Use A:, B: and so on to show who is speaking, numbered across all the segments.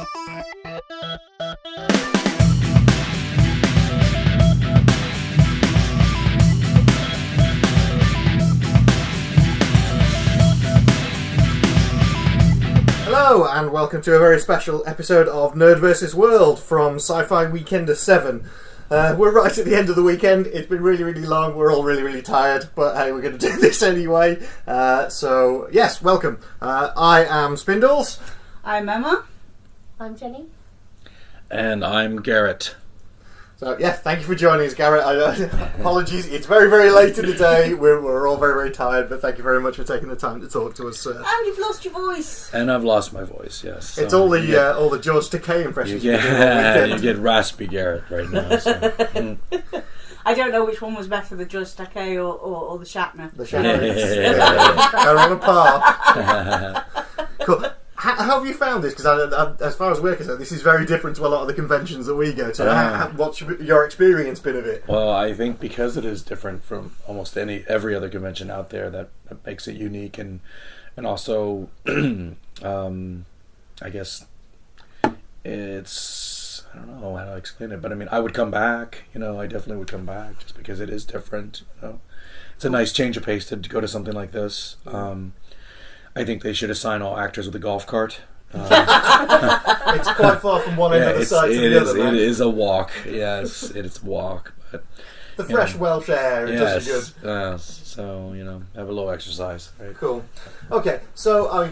A: Hello and welcome to a very special episode of NerdVsWorld from Sci-Fi Weekender 7. We're right at the end of the weekend. It's been really, really long. We're all really, really tired, but hey, we're going to do this anyway. So, yes, welcome. I am Spindles.
B: I'm Emma.
C: I'm Jenny.
D: And I'm Garrett.
A: So, yes, thank you for joining us, Garrett. Apologies, it's very, very late in the day. We're all very, very tired, but thank you very much for taking the time to talk to us, sir.
B: And you've lost your voice.
D: And I've lost my voice, yes.
A: It's all the George Takei impressions
D: you get raspy Garrett right now. So.
B: I don't know which one was better, the George Takei or the Shatner.
A: The Shatner. They're on a par. Cool. How have you found this? Because as far as we're concerned, this is very different to a lot of the conventions that we go to. What's your experience been of it?
D: Well, I think because it is different from almost every other convention out there, that makes it unique, and also, I guess it's, I don't know how to explain it, but I mean, I would come back. I definitely would come back just because it is different. It's a nice change of pace to go to something like this. I think they should assign all actors with a golf cart.
A: It's quite far from one end of the site to the other.
D: It is a walk. Yes, it's a walk. But
A: the fresh Welsh air is just good.
D: So have a little exercise. Right?
A: Cool. Okay, so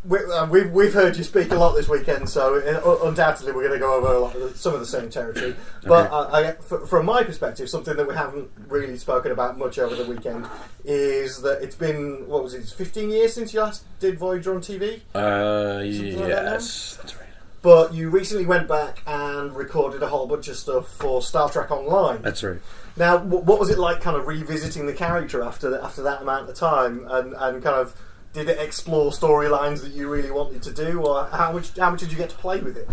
A: we've heard you speak a lot this weekend, so undoubtedly we're going to go over some of the same territory. But from my perspective, something that we haven't really spoken about much over the weekend is that it's been, 15 years since you last did Voyager on TV?
D: Yes, that's right.
A: But you recently went back and recorded a whole bunch of stuff for Star Trek Online.
D: That's right.
A: Now, what was it like kind of revisiting the character after that amount of time and kind of... Did it explore storylines that you really wanted to do, or how much did you get to play with it?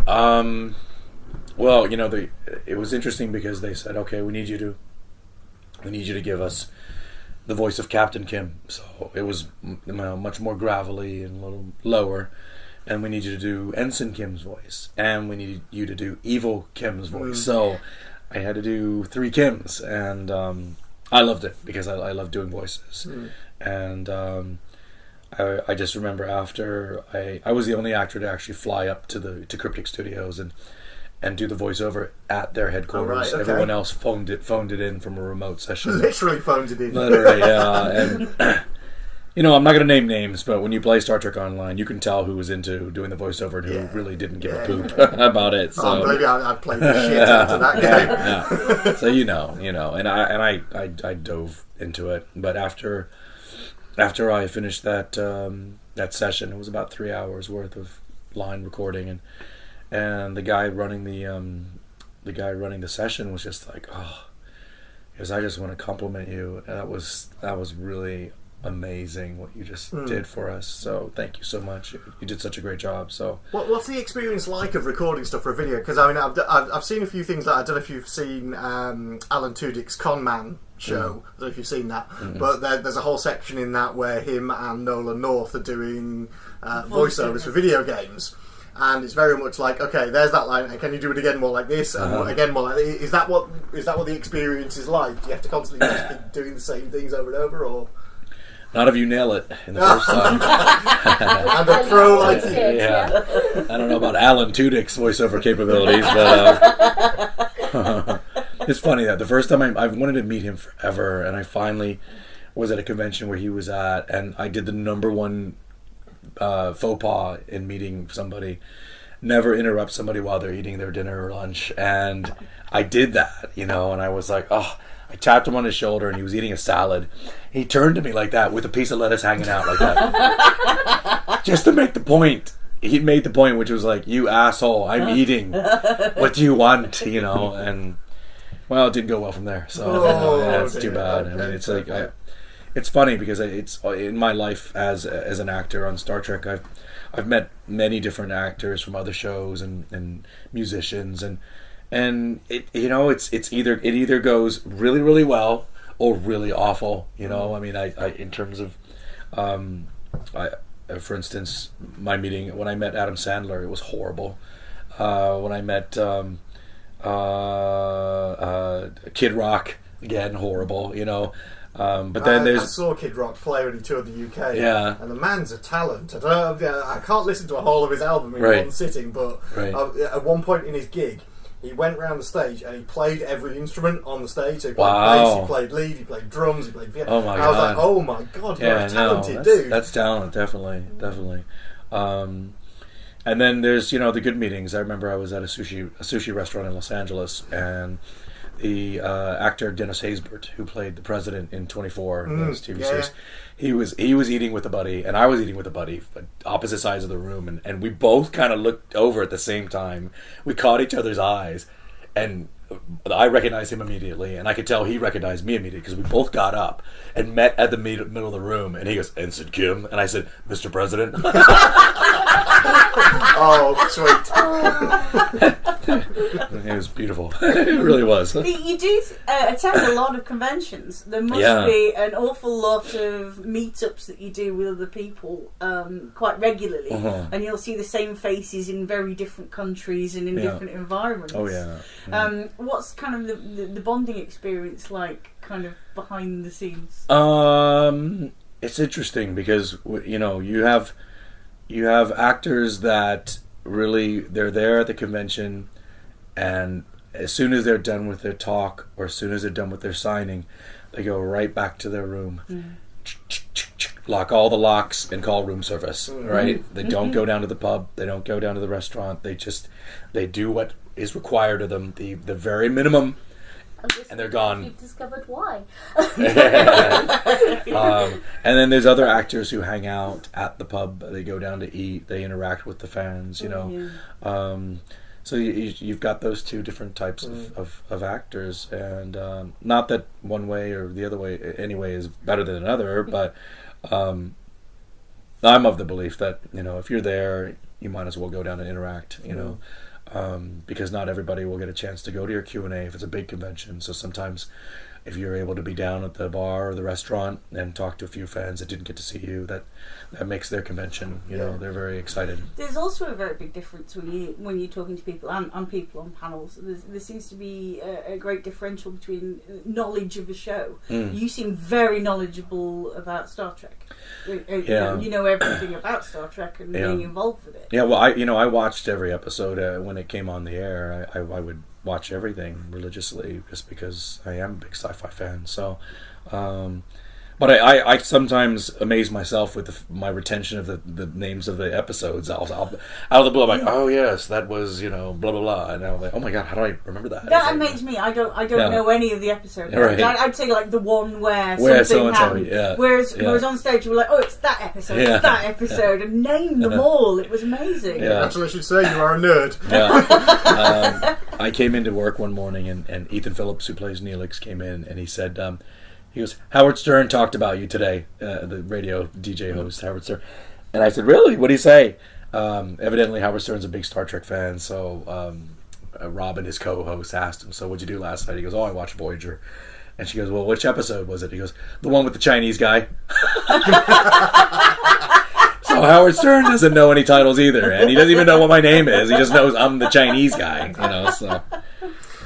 D: Well, it was interesting because they said, okay, we need you to give us the voice of Captain Kim. So it was much more gravelly and a little lower, and we need you to do Ensign Kim's voice, and we need you to do Evil Kim's voice. So I had to do 3 Kims, and I loved it because I love doing voices, and. I just remember after I was the only actor to actually fly up to Cryptic Studios and do the voiceover at their headquarters.
A: Oh, right, okay.
D: Everyone else phoned it in from a remote session.
A: Literally phoned it in.
D: Literally, yeah. And I'm not going to name names, but when you play Star Trek Online, you can tell who was into doing the voiceover and who really didn't give a poop about it. So
A: maybe I'd play the shit into that game.
D: Yeah. So and I dove into it, but after I finished that session, it was about 3 hours worth of line recording, and the guy running the session was just like, because I just want to compliment you. And that was really amazing what you just did for us. So thank you so much. You did such a great job. So
A: what's the experience like of recording stuff for a video? Because I mean, I've seen a few things. I don't know if you've seen Alan Tudyk's Con Man show. I don't know if you've seen that, but there's a whole section in that where him and Nolan North are doing voiceovers for video games, and it's very much like, okay, there's that line, and can you do it again more like this, and again more like this? Is that what the experience is like? Do you have to constantly just keep doing the same things over and over, or?
D: Not if you nail it in the first time.
A: And a pro like you.
D: Yeah. I don't know about Alan Tudyk's voiceover capabilities, but it's funny that the first time I've wanted to meet him forever, and I finally was at a convention where he was at, and I did the number one faux pas in meeting somebody. Never interrupt somebody while they're eating their dinner or lunch, and I did that, and I was like, I tapped him on his shoulder, and he was eating a salad. He turned to me like that with a piece of lettuce hanging out like that. Just to make the point. He made the point, which was like, you asshole, I'm eating. What do you want? And, well, it didn't go well from there. So, it's too bad. I mean, it's like, it's funny because it's in my life as an actor on Star Trek, I've met many different actors from other shows and musicians, and it it either goes really, really well or really awful. I mean, I in terms of for instance, my meeting when I met Adam Sandler, it was horrible. When I met Kid Rock, again, horrible. But then
A: I saw Kid Rock play when he toured the UK.
D: Yeah.
A: And the man's a talent. I can't listen to a whole of his album in one sitting, but at one point in his gig, he went round the stage and he played every instrument on the stage. So he played bass, he played lead, he played drums, he played piano.
D: Oh my
A: God. I was like, oh my God, you're a talented dude.
D: That's talent, definitely. And then there's, the good meetings. I remember I was at a sushi restaurant in Los Angeles, and the actor Dennis Haysbert, who played the president in 24, this TV series, he was eating with a buddy, and I was eating with a buddy, opposite sides of the room, and we both kind of looked over at the same time. We caught each other's eyes, and I recognized him immediately, and I could tell he recognized me immediately, because we both got up and met at the middle of the room, and he goes, "Ensign Kim," and I said, "Mr. President."
A: Oh, sweet.
D: It was beautiful. It really was.
B: You do attend a lot of conventions. There must be an awful lot of meetups that you do with other people quite regularly, and you'll see the same faces in very different countries and in different environments.
D: Oh yeah.
B: What's kind of the bonding experience like, kind of behind the scenes?
D: It's interesting because you have actors that really, they're there at the convention, and as soon as they're done with their talk, or as soon as they're done with their signing, they go right back to their room, lock all the locks, and call room service. Right? They don't go down to the pub. They don't go down to the restaurant. They do what is required of them, the very minimum. And they're gone.
C: You've discovered why.
D: And then there's other actors who hang out at the pub. They go down to eat. They interact with the fans. So you've got those two different types of actors, and not that one way or the other way anyway is better than another, but I'm of the belief that if you're there, you might as well go down and interact. Because not everybody will get a chance to go to your Q&A if it's a big convention. So sometimes if you're able to be down at the bar or the restaurant and talk to a few fans that didn't get to see you, that makes their convention, they're very excited.
B: There's also a very big difference when you're talking to people and people on panels. There seems to be a great differential between knowledge of a show. You seem very knowledgeable about Star Trek. You know everything about Star Trek and being involved with it. Yeah, well,
D: I watched every episode when it came on the air. I would watch everything religiously just because I am a big sci-fi fan. So, but I sometimes amaze myself with my retention of the names of the episodes. I'll out of the blue, I'm like, oh yes, that was blah blah blah, and I'm like, oh my god, how do I remember that?
B: That amazes me. I don't know any of the episodes.
D: Right.
B: I'd say like the one where something happened. Whereas on stage we're like, oh, it's that episode, it's that episode, and name them all. It was amazing.
A: Yeah. Actually, I should say you are a nerd.
D: Yeah. I came into work one morning, and Ethan Phillips, who plays Neelix, came in, and he said, he goes, "Howard Stern talked about you today," the radio DJ host, Howard Stern. And I said, "Really? What did he say?" Evidently, Howard Stern's a big Star Trek fan, so Robin, his co-host, asked him, "So what'd you do last night?" He goes, "Oh, I watched Voyager." And she goes, "Well, which episode was it?" He goes, "The one with the Chinese guy." So Howard Stern doesn't know any titles either, and he doesn't even know what my name is. He just knows I'm the Chinese guy, so...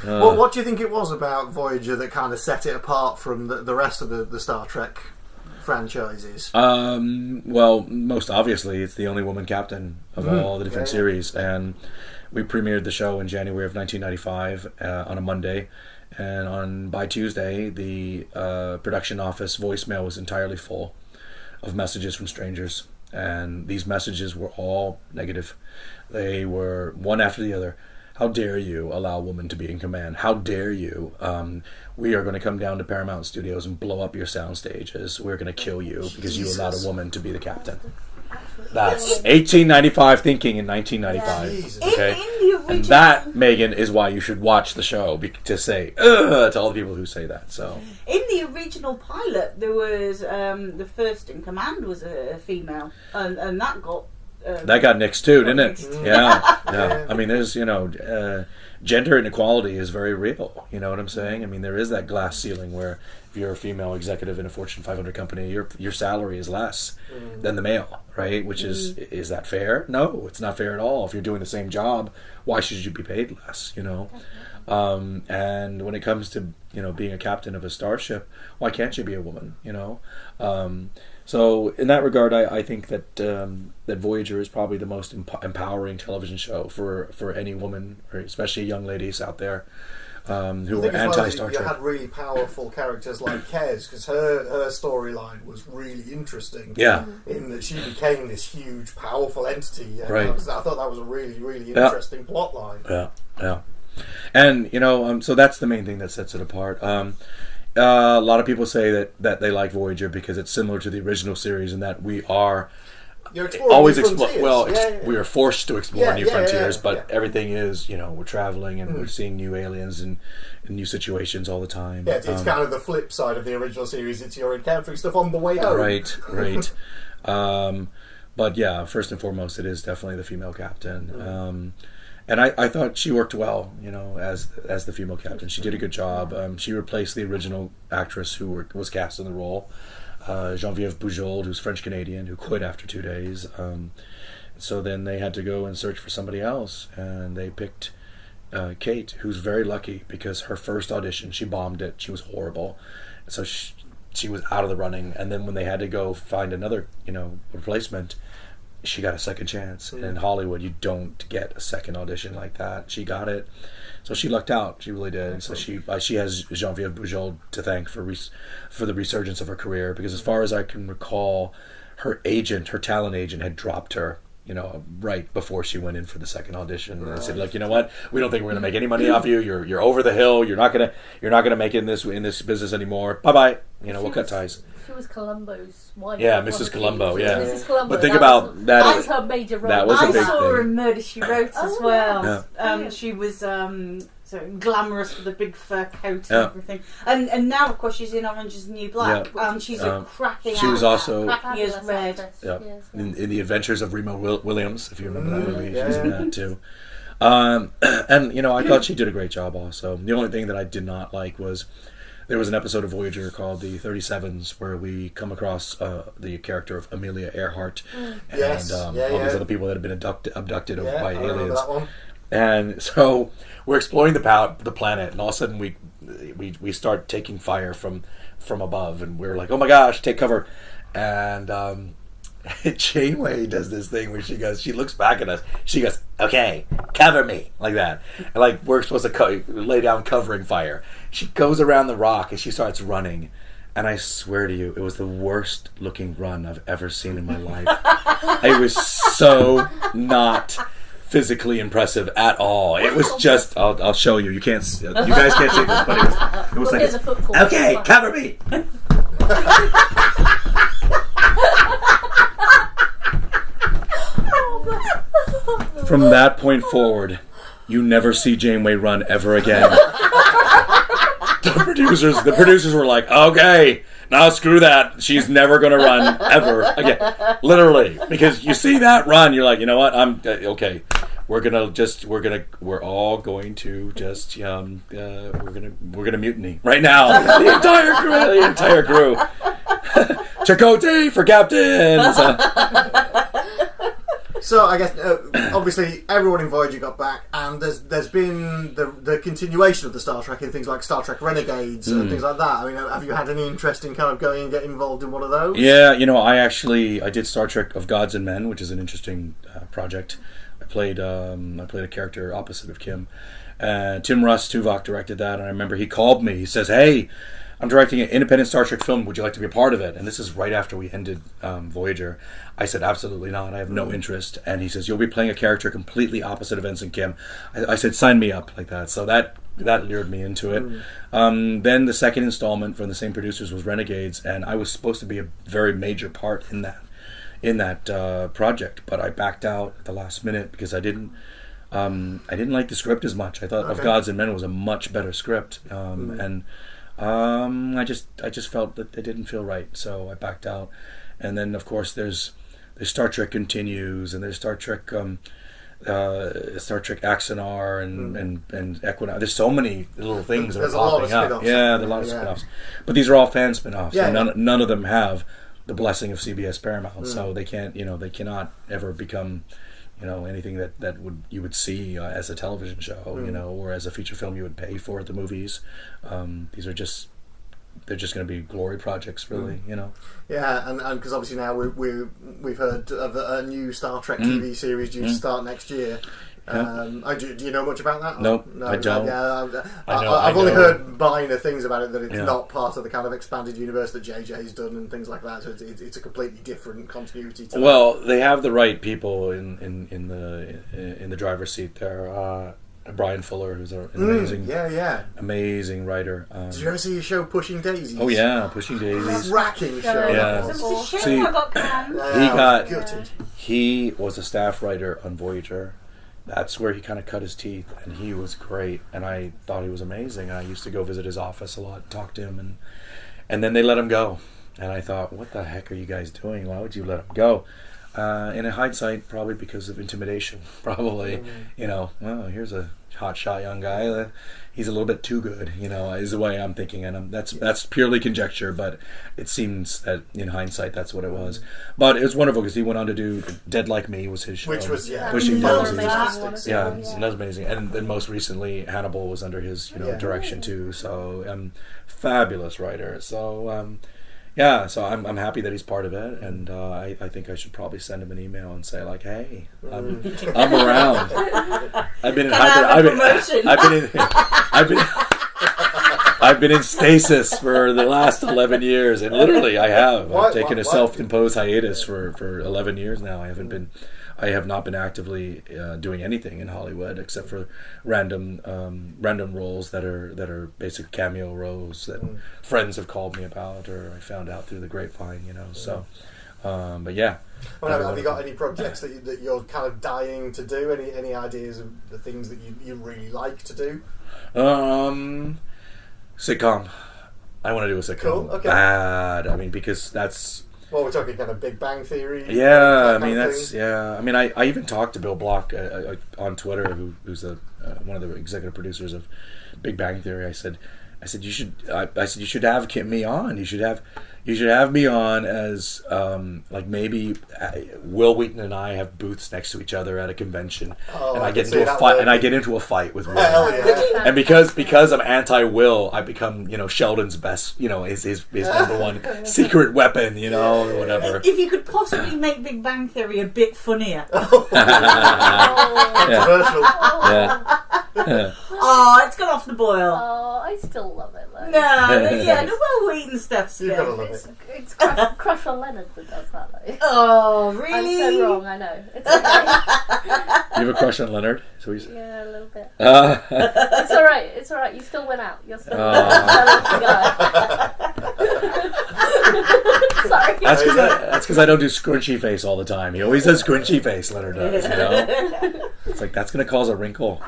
A: Well, what do you think it was about Voyager that kind of set it apart from the rest of the Star Trek franchises?
D: Well, most obviously, it's the only woman captain of all the different series, and we premiered the show in January of 1995 on a Monday, and by Tuesday, the production office voicemail was entirely full of messages from strangers, and these messages were all negative. They were one after the other. How dare you allow a woman to be in command? How dare you? We are going to come down to Paramount Studios and blow up your sound stages. We're going to kill you because you allowed a woman to be the captain. That's 1895 thinking in 1995. Okay? And that, Megan, is why you should watch the show, to say, ugh, to all the people who say that. So,
B: in the original pilot, there was the first in command was a female, and that got
D: that got nixed too, didn't it?
B: Nixed.
D: Yeah. I mean, there's gender inequality is very real. You know what I'm saying? I mean, there is that glass ceiling where if you're a female executive in a Fortune 500 company, your salary is less than the male, right? Which is that fair? No, it's not fair at all. If you're doing the same job, why should you be paid less? You know. And when it comes to being a captain of a starship, why can't you be a woman? You know. So in that regard, I think that that Voyager is probably the most empowering television show for any woman, or especially young ladies out there who are anti-Star Trek.
A: You had really powerful characters like Kez, because her storyline was really interesting.
D: Yeah.
A: In that she became this huge, powerful entity. And
D: right.
A: I thought that was a really, really interesting plot line.
D: Yeah. And so that's the main thing that sets it apart. A lot of people say that they like Voyager because it's similar to the original series in that we are always we are forced to explore new frontiers, but everything is we're traveling and we're seeing new aliens and new situations all the time.
A: Yeah, it's kind of the flip side of the original series. It's you're encountering stuff on the way home.
D: Right. But yeah, first and foremost, it is definitely the female captain. And I thought she worked well, as the female captain. She did a good job. She replaced the original actress who was cast in the role, Geneviève Bujold, who's French-Canadian, who quit after 2 days. So then they had to go and search for somebody else, and they picked Kate, who's very lucky because her first audition, she bombed it. She was horrible. So she was out of the running. And then when they had to go find another, replacement, she got a second chance. In Hollywood, you don't get a second audition like that. She got it, so she lucked out. She really did. So she has Geneviève Bujold to thank for the resurgence of her career, because as far as I can recall, her talent agent, had dropped her, right before she went in for the second audition. And they said, "Look, you know what? We don't think we're going to make any money off you. You're over the hill. You're not gonna make it in this business anymore. Bye bye. We'll cut ties."
C: She was Columbo's wife.
D: Yeah, Mrs. Columbo. Yeah.
C: Mrs. Columbo.
D: But think about that.
C: That was her major role.
D: That was a big
B: I saw her
D: thing.
B: in Murder, She Wrote as well.
D: Yeah.
B: She was so glamorous with a big fur coat and everything. And now, of course, she's in Orange Is the New Black.
D: Yeah.
B: And she's a cracking
D: She was also
B: cracking as red.
D: Yeah. In The Adventures of Remo Williams, if you remember that movie, she's in that too. And I thought she did a great job also. The only thing that I did not like was there was an episode of Voyager called The 37s where we come across the character of Amelia Earhart and all these other people that have been abducted by aliens.
A: That one.
D: And so we're exploring the planet, and all of a sudden we start taking fire from above, and we're like, oh my gosh, take cover. And Janeway does this thing where she looks back at us, she goes, okay, cover me, like that. And like we're supposed to lay down covering fire. She goes around the rock and she starts running. And I swear to you, it was the worst looking run I've ever seen in my life. It was so not physically impressive at all. It was just, I'll show you. You guys can't see this, but it was like, okay, cover me. From that point forward, you never see Janeway run ever again. The producers were like, okay, now screw that. She's never going to run ever again. Literally. Because you see that run, you're like, you know what? I'm okay. We're all going to just we're gonna mutiny right now. The entire crew. Chakotay for captains.
A: So I guess obviously everyone in Voyager got back, and there's been the continuation of the Star Trek in things like Star Trek Renegades and things like that. I mean, have you had any interest in kind of going and get involved in one of those?
D: Yeah, I did Star Trek of Gods and Men, which is an interesting project. I played a character opposite of Kim. Tim Russ Tuvok directed that, and I remember he called me. He says, "Hey, I'm directing an independent Star Trek film. Would you like to be a part of it?" And this is right after we ended Voyager. I said, "Absolutely not. I have no interest." And he says, "You'll be playing a character completely opposite of Ensign Kim." I said, "Sign me up," like that. So that lured me into it. Then the second installment from the same producers was Renegades, and I was supposed to be a very major part in that project, but I backed out at the last minute because I didn't like the script as much. I thought Of Gods and Men was a much better script, and I just felt that it didn't feel right, so I backed out. And then of course there's there's Star Trek Continues, and there's Star Trek Axonar and Equinox. There's so many little things that are popping up. Yeah, there's a lot of spin-offs. But these are all fan spin-offs.
A: Yeah,
D: and none of them have the blessing of CBS Paramount, so they can't, they cannot ever become, anything that you would see as a television show, or as a feature film you would pay for at the movies. These are just. They're just going to be glory projects, really,
A: Yeah, and because obviously now we've heard of a new Star Trek TV series due to start next year. Do you know much about that?
D: No, I don't.
A: I've only heard minor things about it, that it's not part of the kind of expanded universe that JJ's done and things like that. So it's a completely different continuity to
D: Well, they have the right people in the driver's seat there. Brian Fuller, who's an amazing writer.
A: Did you ever see his show Pushing Daisies?
D: Oh yeah, Pushing Daisies.
A: Cracking show.
D: Yeah.
B: It was a shame I got canned.
D: He was a staff writer on Voyager. That's where he kind of cut his teeth, and he was great. And I thought he was amazing. I used to go visit his office a lot, talk to him, and then they let him go. And I thought, what the heck are you guys doing? Why would you let him go? In hindsight, probably because of intimidation. Probably, here's a hotshot young guy. He's a little bit too good, is the way I'm thinking. And that's purely conjecture, but it seems that in hindsight, that's what it was. But it was wonderful because he went on to do Dead Like Me was his show.
A: Which was,
D: Pushing Daisies.
A: Fantastic.
D: Yeah, that was amazing. And then most recently, Hannibal was under his, direction too. So, fabulous writer. So, so I'm happy that he's part of it, and I think I should probably send him an email and say like, "Hey, I'm around. I've been in stasis for the last 11 years, and literally I have. I've taken a self-imposed hiatus for 11 years now. I have not been actively doing anything in Hollywood except for random roles that are basic cameo roles that friends have called me about, or I found out through the grapevine, So, but yeah.
A: Well, have you got any projects that you're kind of dying to do? Any ideas of the things that you really like to do?
D: Sitcom. I want to do a sitcom.
A: Cool. Okay.
D: Bad. I mean, because that's.
A: Well, we're talking kind of Big Bang Theory.
D: Yeah, I mean that's I mean, I even talked to Bill Block on Twitter, who's one of the executive producers of Big Bang Theory. I said you should have me on. You should have me on as like maybe Will Wheaton and I have booths next to each other at a convention, and I get into a fight. And I get into a fight with Will.
A: Yeah.
D: And because I'm anti-Will, I become Sheldon's best. His number one secret weapon. Or whatever.
B: If you could possibly make Big Bang Theory a bit funnier.
A: Controversial.
D: Yeah.
B: Oh, it's gone off the boil.
C: Oh, I still love it though.
B: The Will Wheaton stuff's
A: You've got to love it.
C: It's Crush on Leonard that does that though.
B: Oh, really?
C: I'm so wrong, I know. It's okay.
D: You have a crush on Leonard? So
C: yeah, a little bit. It's alright. You still went out. You're still a talented guy. Sorry.
D: That's because I don't do scrunchy face all the time. He always does scrunchy face, Leonard does, It's like, that's going to cause a wrinkle.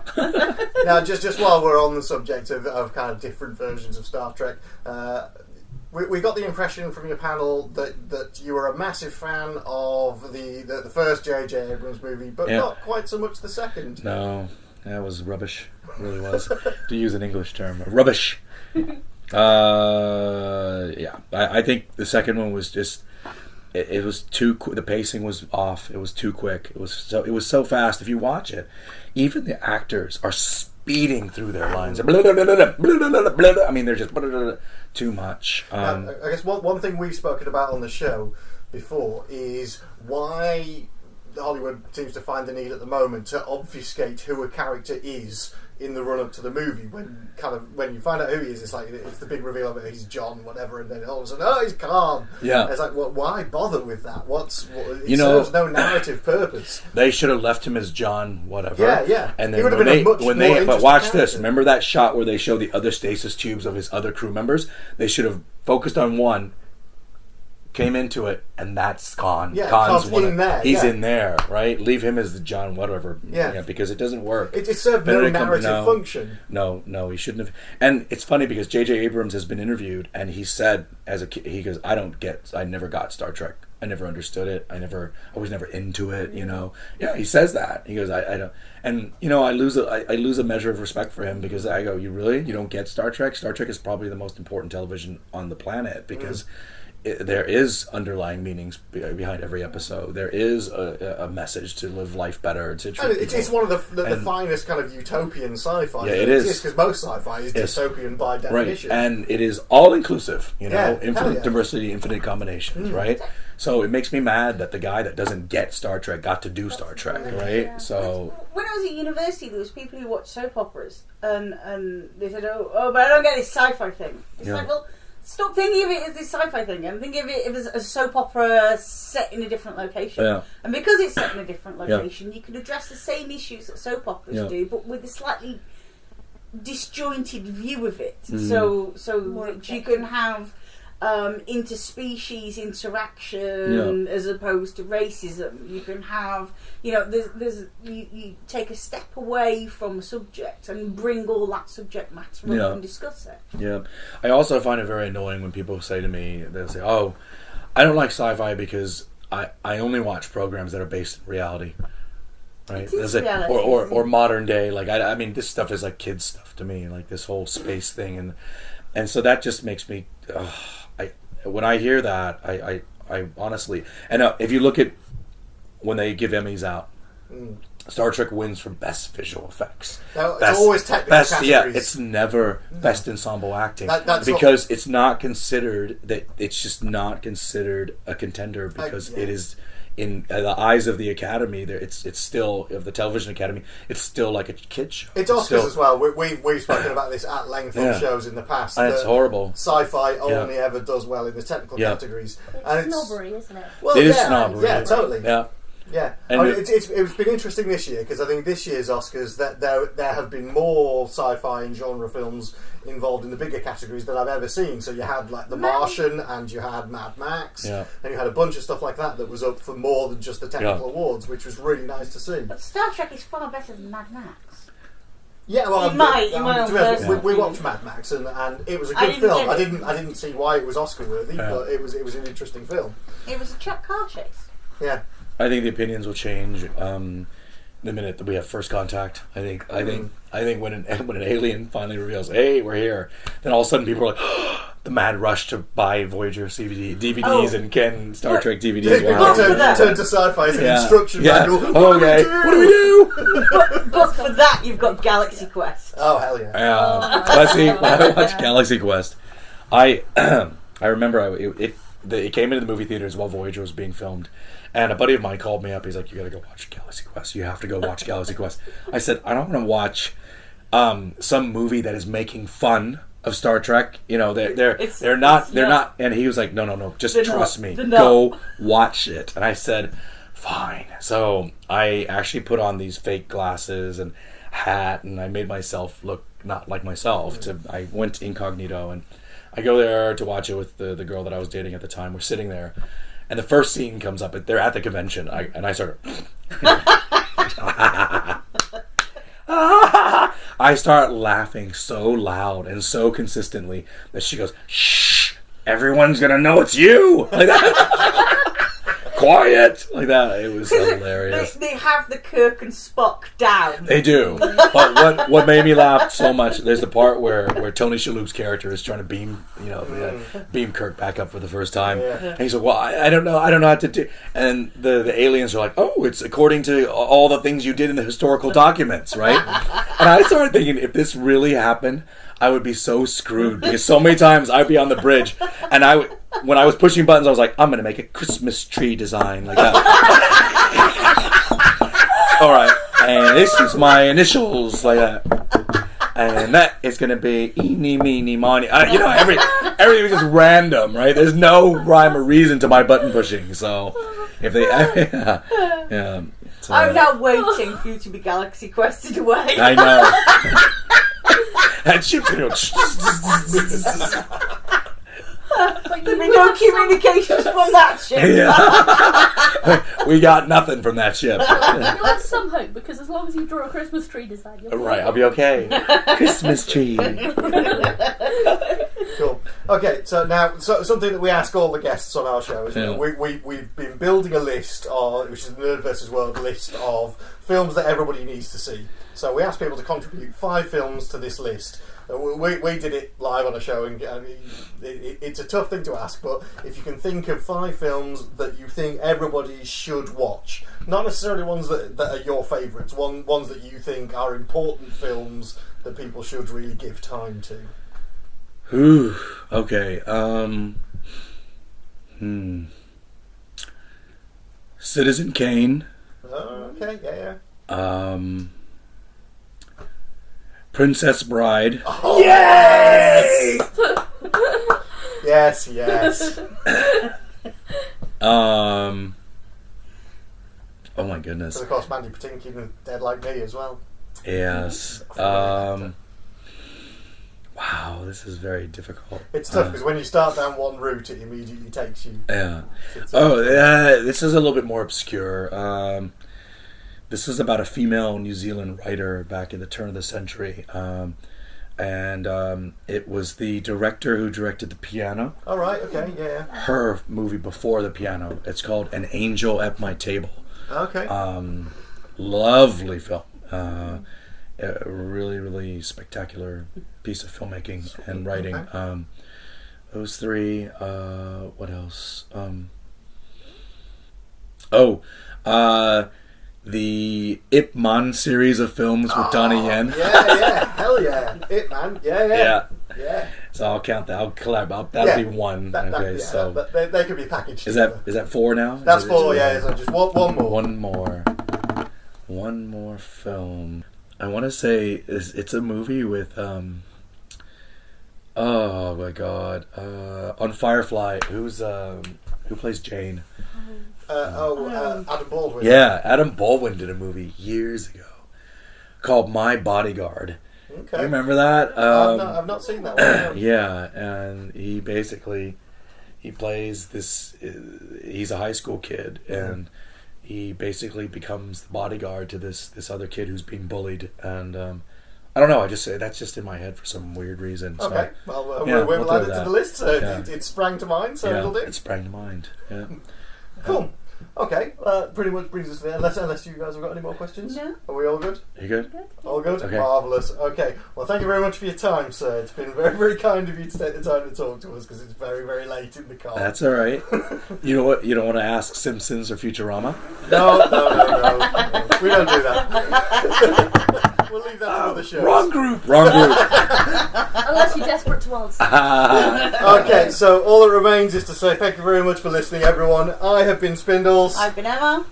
A: Now, just while we're on the subject of kind of different versions of Star Trek, we got the impression from your panel that you were a massive fan of the first J.J. Abrams movie, but not quite so much the second.
D: No, that was rubbish. It really was. To use an English term. Rubbish. I think the second one was just... It was too. The pacing was off. It was too quick. It was so fast. If you watch it, even the actors are speeding through their lines. I mean, they're just too much.
A: I guess one thing we've spoken about on the show before is why Hollywood seems to find the need at the moment to obfuscate who a character is in the run up to the movie. When you find out who he is, it's the big reveal of it. He's John, whatever, and then all of a sudden, he's Khan.
D: Yeah,
A: it's like, why bother with that? It serves no narrative purpose.
D: They should have left him as John, whatever.
A: Yeah.
D: And then but watch this. Remember that shot where they show the other stasis tubes of his other crew members? They should have focused on one. Came into it, and that's Khan.
A: Yeah,
D: Khan's
A: in there.
D: He's in there, right? Leave him as the John whatever. Yeah, because it doesn't work.
A: It served no narrative function.
D: No, he shouldn't have. And it's funny because J.J. Abrams has been interviewed, and he said, he goes, I never got Star Trek I never understood it. I was never into it. Yeah, he says that. He goes, I don't, and I lose a measure of respect for him because I go, you don't get Star Trek? Star Trek is probably the most important television on the planet because there is underlying meanings behind every episode. There is a message to live life better.
A: It's one of the finest kind of utopian sci-fi.
D: Yeah, it is,
A: because most sci-fi is dystopian by definition.
D: Right, and it is all inclusive. Infinite
A: yeah.
D: diversity, infinite combinations. Right. So it makes me mad that the guy that doesn't get Star Trek got to do Star Trek, right?
B: Yeah.
D: So
B: when I was at university, there was people who watched soap operas, and they said, "Oh, but I don't get this sci-fi thing." It's like, well, stop thinking of it as this sci-fi thing, and think of it as a soap opera set in a different location.
D: Yeah.
B: And because it's set in a different location, you can address the same issues that soap operas do, but with a slightly disjointed view of it. So that you can have interspecies interaction as opposed to racism. You can have, you take a step away from a subject and bring all that subject matter up and discuss it.
D: Yeah. I also find it very annoying when people say to me, they'll say, "Oh, I don't like sci-fi because I only watch programs that are based in reality." Right?
B: Reality,
D: or modern day. Like I mean, this stuff is like kids stuff to me, like this whole space thing, and so that just makes me. When I hear that, I honestly, and if you look at when they give Emmys out, Star Trek wins for best visual effects.
A: It's always technical categories.
D: Yeah, it's never best ensemble acting because it's not considered that. It's just not considered a contender because it is. In the eyes of the Academy, it's still, of the Television Academy, it's still like a kid show.
A: It's Oscars as well. We've spoken about this at length on shows in the past.
D: And it's horrible.
A: Sci-fi only ever does well in the technical categories.
C: It's snobbery, isn't it?
A: Well,
D: it is snobbery.
A: Yeah, totally.
D: Yeah.
A: Yeah, it's been interesting this year because I think this year's Oscars that there have been more sci-fi and genre films involved in the bigger categories than I've ever seen. So you had like The Martian and you had Mad Max and you had a bunch of stuff like that was up for more than just the technical awards, which was really nice to see.
B: But Star Trek is far better than Mad Max.
A: Yeah, well, we watched Mad Max and it was a good film. I didn't see why it was Oscar worthy, but it was an interesting film.
B: It was a truck car chase.
A: Yeah.
D: I think the opinions will change the minute that we have first contact. I think when an alien finally reveals, "Hey, we're here," then all of a sudden people are like, the mad rush to buy Voyager DVDs and Ken Star Trek DVDs.
A: Turn to sci-fi as an instruction manual.
D: Okay, what do we do?
B: But for that, you've got Galaxy Quest.
A: Oh hell yeah!
D: Let's see. When I watched Galaxy Quest, I remember it came into the movie theaters while Voyager was being filmed. And a buddy of mine called me up. He's like, "You got to go watch Galaxy Quest. You have to go watch Galaxy Quest." I said, "I don't want to watch some movie that is making fun of Star Trek. They're not." And he was like, "No. Just trust me. Go watch it." And I said, "Fine." So I actually put on these fake glasses and hat, and I made myself look not like myself. I went incognito, and I go there to watch it with the girl that I was dating at the time. We're sitting there. And the first scene comes up. They're at the convention, and I start. I start laughing so loud and so consistently that she goes, "Shh! Everyone's gonna know it's you!" Like that. Quiet! Like that. It was hilarious.
B: They have the Kirk and Spock down.
D: They do. But what made me laugh so much, there's the part where Tony Shalhoub's character is trying to beam Kirk back up for the first time. Yeah. And he's like, "Well, I don't know how to do." And the aliens are like, "Oh, it's according to all the things you did in the historical documents, right?" And I started thinking, if this really happened, I would be so screwed because so many times I'd be on the bridge and when I was pushing buttons, I was like, "I'm going to make a Christmas tree design like that." All right, and this is my initials like that, and that is going to be eeny, meeny, miny. Everything is just random, right? There's no rhyme or reason to my button pushing. So if they, So,
B: I'm now waiting for you to be Galaxy Quested away.
D: I know. That ship's going
B: There'll be no communications from that ship.
D: Yeah. We got nothing from that ship.
C: You'll have some hope because as long as you draw a Christmas tree design, you'll be
D: right. I'll be okay. Christmas tree.
A: Cool. Okay, so now something that we ask all the guests on our show is we've been building a list, which is the NerdVsWorld list of films that everybody needs to see. So we asked people to contribute 5 films to this list. We did it live on a show, and it's a tough thing to ask, but if you can think of 5 films that you think everybody should watch, not necessarily ones that are your favourites, ones that you think are important films that people should really give time to.
D: Ooh, okay. Citizen Kane.
A: Oh, okay, yeah.
D: Princess Bride.
A: Oh, yes! yes.
D: Oh my goodness.
A: And of course, Mandy Patinkin and Dead Like Me as well.
D: Yes. Wow, this is very difficult.
A: It's tough because when you start down one route, it immediately takes you.
D: Yeah. This is a little bit more obscure. This is about a female New Zealand writer back in the turn of the century. And it was the director who directed The Piano.
A: Oh, right, okay, yeah.
D: Her movie before The Piano. It's called An Angel at My Table.
A: Okay.
D: Lovely film. A really, really spectacular piece of filmmaking and writing.
A: Okay.
D: Those 3. What else? The Ip Man series of films with Donnie Yen.
A: Yeah, hell yeah. Ip Man, yeah.
D: So I'll count that. I'll collab. That'll be 1. So
A: they could be packaged.
D: Is that 4 now?
A: That's 4. Yeah. So just one more. One more film. I want to say it's a movie with oh my god, on Firefly. Who plays Jane? Adam Baldwin.
D: Yeah, Adam Baldwin did a movie years ago called My Bodyguard.
A: Okay.
D: You remember that?
A: I've not seen that one.
D: Yeah, and he plays this. He's a high school kid, and he basically becomes the bodyguard to this other kid who's being bullied, and I don't know. I just say that's just in my head for some weird reason. So,
A: okay, well,
D: we'll
A: we'll add it to the list. So it sprang to mind, so it'll do.
D: It sprang to mind. Yeah.
A: Cool. Okay, pretty much brings us there. Unless you guys have got any more questions?
B: No.
A: Are we all good?
D: You good?
A: All good?
D: Okay.
A: Marvellous. Okay, well, thank you very much for your time, sir. It's been very, very kind of you to take the time to talk to us because it's very, very late in the car.
D: That's all right. You know what? You don't want to ask Simpsons or Futurama?
A: No. We don't do that. We'll leave that to other shows.
D: Wrong group.
C: Unless you're desperate to answer.
A: Okay, so all that remains is to say thank you very much for listening, everyone. I have been Spindles.
B: I've been Emma.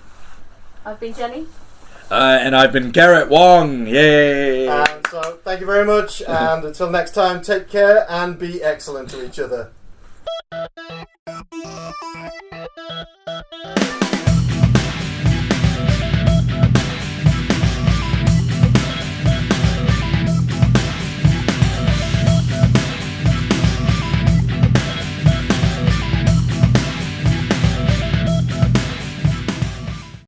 C: I've been Jenny.
D: And I've been Garrett Wang. Yay!
A: And so thank you very much, and until next time, take care and be excellent to each other.